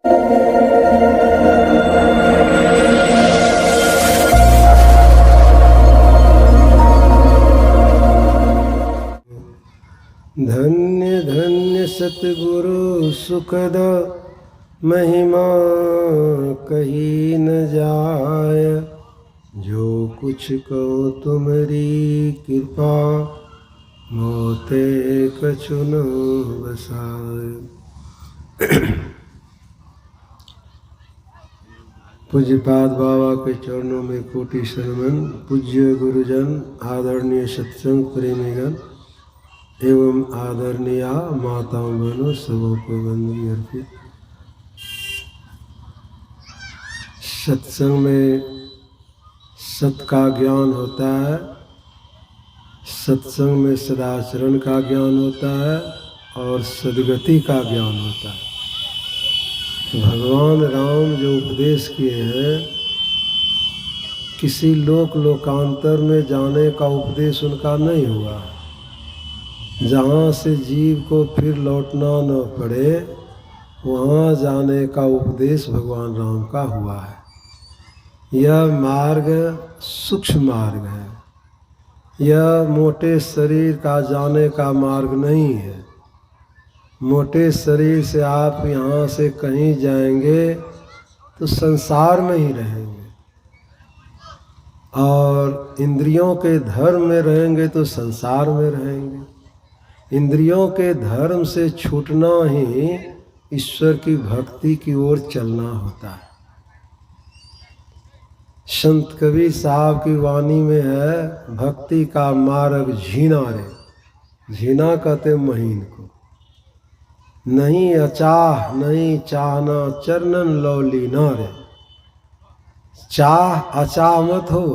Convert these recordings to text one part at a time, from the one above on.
धन्य धन्य सतगुरु सुखद महिमा कही न जाय, जो कुछ कहो तुम्हारी कृपा मोते कछु न बसाय। पूज्यपाद बाबा के चरणों में कोटि शर्मन। पूज्य गुरुजन, आदरणीय सत्संग प्रेमीगण एवं आदरणीय माताओं बहनों, सबों को वंदनी अर्पित। सत्संग में सत का ज्ञान होता है, सत्संग में सदाचरण का ज्ञान होता है और सद्गति का ज्ञान होता है। भगवान राम जो उपदेश किए हैं, किसी लोकांतर में जाने का उपदेश उनका नहीं हुआ है, जहाँ से जीव को फिर लौटना न पड़े वहाँ जाने का उपदेश भगवान राम का हुआ है। यह मार्ग सूक्ष्म मार्ग है, यह मोटे शरीर का जाने का मार्ग नहीं है। मोटे शरीर से आप यहाँ से कहीं जाएंगे तो संसार में ही रहेंगे, और इंद्रियों के धर्म में रहेंगे तो संसार में रहेंगे। इंद्रियों के धर्म से छूटना ही ईश्वर की भक्ति की ओर चलना होता है। संत कबीर साहब की वाणी में है, भक्ति का मार्ग झीना रे। झीना कहते महीन को। नहीं अचाह नहीं चाहना चरणन लौलीना रे। चाह अचाह मत हो,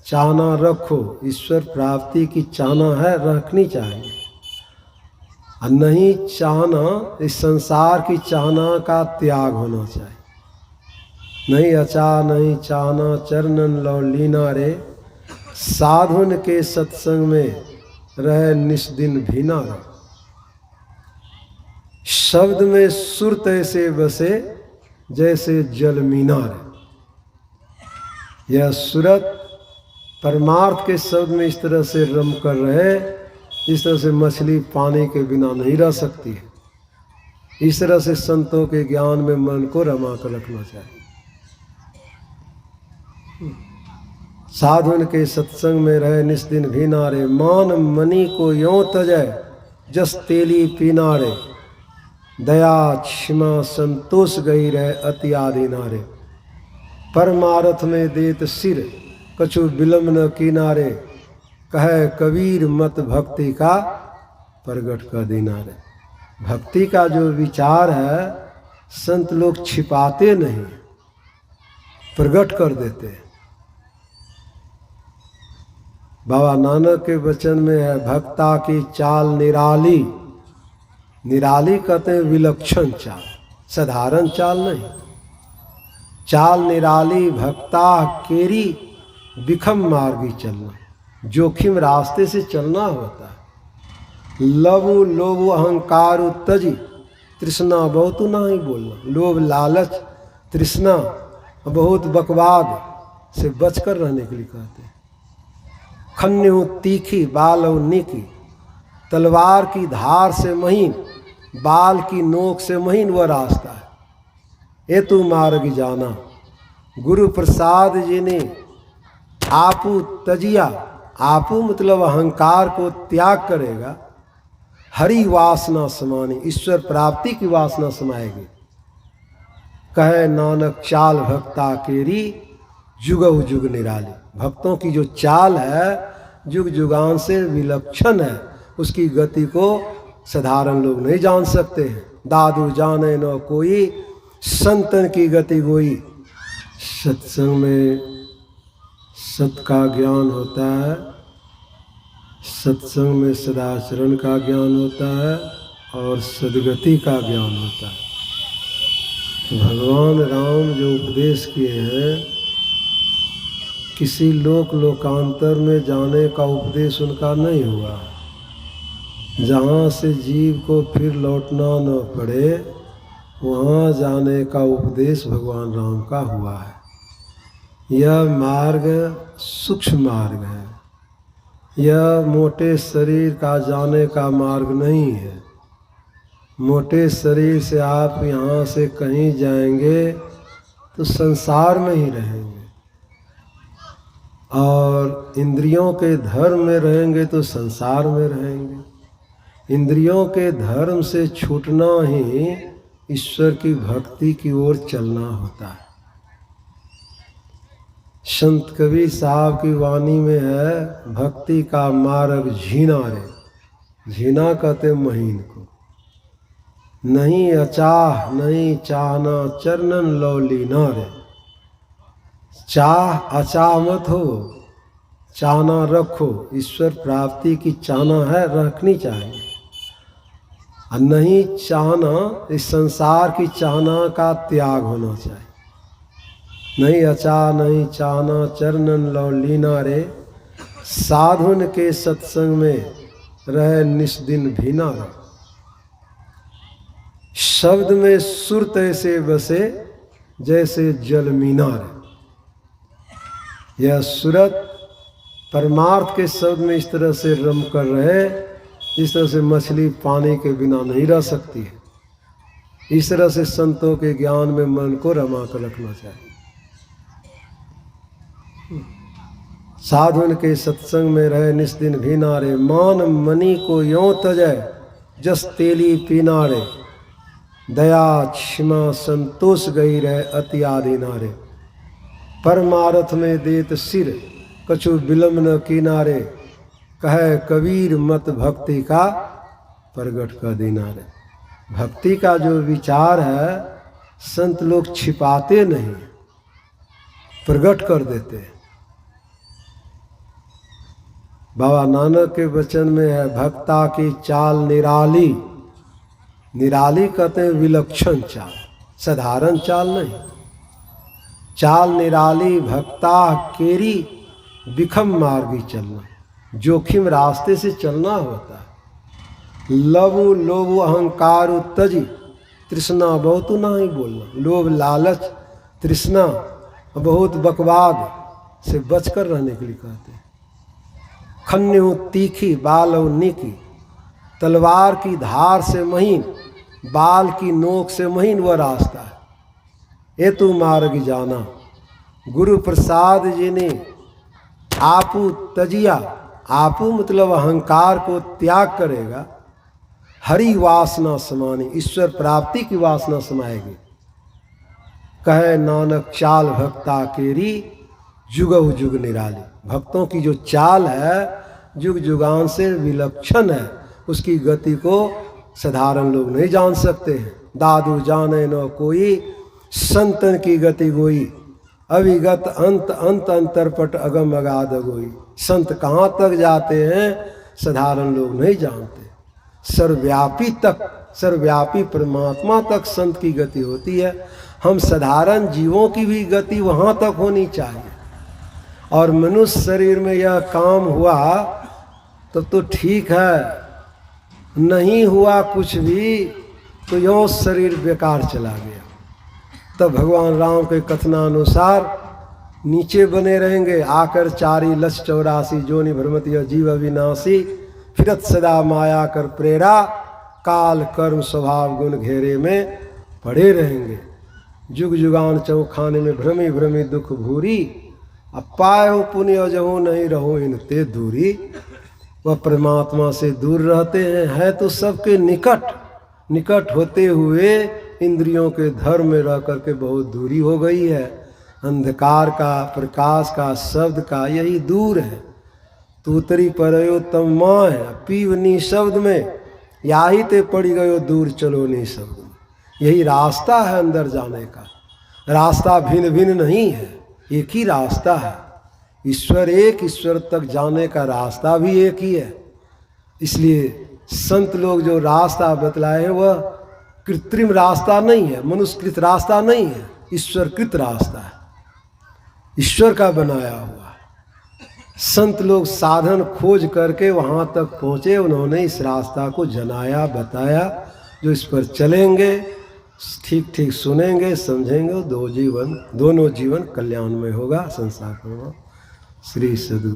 चाहना रखो। ईश्वर प्राप्ति की चाहना है, रखनी चाहिए। और नहीं चाहना, इस संसार की चाहना का त्याग होना चाहिए। नहीं अचाह नहीं चाहना चरणन लौलीना रे। साधुन के सत्संग में रहे निस्दिन भीना रे। शब्द में सुर तैसे बसे जैसे जल मीना रे। यह सूरत परमार्थ के शब्द में इस तरह से रम कर रहे, इस तरह से मछली पानी के बिना नहीं रह सकती है। इस तरह से संतों के ज्ञान में मन को रमा कर रखना चाहिए। साधुन के सत्संग में रहे निस्दिन भीना रे। मान मनी को यों तजय जस तेली पीना रे। दया क्षमा संतोष गई रहे अति आदि नारे। परमारथ में देत सिर कछु विलम्ब न किनारे। कहे कबीर मत भक्ति का प्रगट कर देना रे। भक्ति का जो विचार है संत लोग छिपाते नहीं, प्रगट कर देते हैं। बाबा नानक के वचन में है, भक्ता की चाल निराली। निराली कहते हैं विलक्षण चाल, साधारण चाल नहीं। चाल निराली भक्ता केरी विखम मार्गी चलना। जोखिम रास्ते से चलना होता है। लबु लोभु अहंकार तजी तृष्णा बहुत नहीं बोलना। लोभ लालच तृष्णा बहुत बकवाद से बचकर रहने के लिए कहते हैं। खन्यु तीखी बालव निकी। तलवार की धार से महीन, बाल की नोक से महीन वह रास्ता है। ये तू मार्ग जाना। गुरु प्रसाद जी ने आपू तजिया। आपू मतलब अहंकार को त्याग करेगा। हरि वासना समानी, ईश्वर प्राप्ति की वासना समाएगी। कहे नानक चाल भक्ता केरी जुगहु जुग निराली। भक्तों की जो चाल है जुग जुगान से विलक्षण है। उसकी गति को साधारण लोग नहीं जान सकते हैं। दादू जाने न कोई संतन की गति गोई। सत्संग में सत का ज्ञान होता है, सत्संग में सदाचरण का ज्ञान होता है और सद्गति का ज्ञान होता है। तो भगवान राम जो उपदेश किए हैं, किसी लोकांतर में जाने का उपदेश उनका नहीं हुआ है, जहाँ से जीव को फिर लौटना न पड़े वहाँ जाने का उपदेश भगवान राम का हुआ है। यह मार्ग सूक्ष्म मार्ग है, यह मोटे शरीर का जाने का मार्ग नहीं है। मोटे शरीर से आप यहाँ से कहीं जाएंगे तो संसार में ही रहेंगे, और इंद्रियों के धर्म में रहेंगे तो संसार में रहेंगे। इंद्रियों के धर्म से छूटना ही ईश्वर की भक्ति की ओर चलना होता है। संत कबीर साहब की वाणी में है, भक्ति का मार्ग झीना रे। झीना कहते महीन को। नहीं अचाह नहीं चाहना चरणन लौलीना रे। चाह अचाह मत हो, चाहना रखो। ईश्वर प्राप्ति की चाहना है, रखनी चाहिए। और नहीं चाहना, इस संसार की चाहना का त्याग होना चाहिए। नहीं अचाह नहीं चाहना चरणन लौलीना रे। साधुन के सत्संग में रहे निस्दिन भीना रे। शब्द में सुर तैसे बसे जैसे जल मीना रे। यह सूरत परमार्थ के शब्द में इस तरह से रम कर रहे, इस तरह से मछली पानी के बिना नहीं रह सकती है। इस तरह से संतों के ज्ञान में मन को रमा कर रखना चाहिए। साधुन के सत्संग में रहे निस्दिन भीना रे। मान मनी को यों तजय जस तेली पीना रे। दया क्षमा संतोष गई रहे अति आदि नारे। परमारथ में देत सिर कछु विलम्ब न किनारे। कहे कबीर मत भक्ति का प्रगट कर देना रे। भक्ति का जो विचार है संत लोग छिपाते नहीं, प्रगट कर देते हैं। बाबा नानक के वचन में है, भक्ता की चाल निराली। निराली कहते हैं विलक्षण चाल, साधारण चाल नहीं। चाल निराली भक्ता केरी विखम मार्गी चलना। जोखिम रास्ते से चलना होता है। लबु लोभु अहंकार तजी तृष्णा बहुत नहीं बोलना। लोभ लालच तृष्णा बहुत बकवाद से बचकर रहने के लिए कहते हैं। खन्यु तीखी बालव निकी। तलवार की धार से महीन, बाल की नोक से महीन वह रास्ता है। ये तू मार्ग जाना। गुरु प्रसाद जी ने आपू तजिया। आपू मतलब अहंकार को त्याग करेगा। हरि वासना समानी, ईश्वर प्राप्ति की वासना समाएगी। कहे नानक चाल भक्ता केरी जुगहु जुग निराली। भक्तों की जो चाल है जुग जुगान से विलक्षण है। उसकी गति को साधारण लोग नहीं जान सकते हैं। दादू जाने न कोई संतन की गति गोई। अविगत अंत अंत अंतरपट अगम अगाध गोई। संत कहाँ तक जाते हैं साधारण लोग नहीं जानते। सर्वव्यापी तक, सर्वव्यापी परमात्मा तक संत की गति होती है। हम साधारण जीवों की भी गति वहाँ तक होनी चाहिए। और मनुष्य शरीर में यह काम हुआ तब तो ठीक है, नहीं हुआ कुछ भी तो यों शरीर बेकार चला गया। तब भगवान राम के कथनानुसार नीचे बने रहेंगे। आकर चारी लक्ष 84 जोनि भ्रमति जीव अविनाशी। फिरत सदा माया कर प्रेरा। काल कर्म स्वभाव गुण घेरे में पड़े रहेंगे। जुग जुगान चौखाने में भ्रमी भ्रमी दुख भूरी। अब पाए हो पुण्य जहो नहीं रहो इनते दूरी। वह परमात्मा से दूर रहते हैं। है तो सबके निकट, निकट होते हुए इंद्रियों के धर्म में रह करके बहुत दूरी हो गई है। अंधकार का, प्रकाश का, शब्द का यही दूर है। तूतरी परयो तम माँ है पीवनी शब्द में। याही ते पड़ी गयो दूर चलो नहीं शब्द में। यही रास्ता है अंदर जाने का। रास्ता भिन्न भिन्न नहीं है, एक ही रास्ता है। ईश्वर एक, ईश्वर तक जाने का रास्ता भी एक ही है। इसलिए संत लोग जो रास्ता बतलाए हैं वह कृत्रिम रास्ता नहीं है, मनुष्यकृत रास्ता नहीं है, ईश्वरकृत रास्ता है, ईश्वर का बनाया हुआ है। संत लोग साधन खोज करके वहाँ तक पहुँचे। उन्होंने इस रास्ता को जनाया, बताया। जो इस पर चलेंगे ठीक ठीक सुनेंगे समझेंगे, दोनों जीवन कल्याणमय होगा, संसार में श्री सद्गुरु।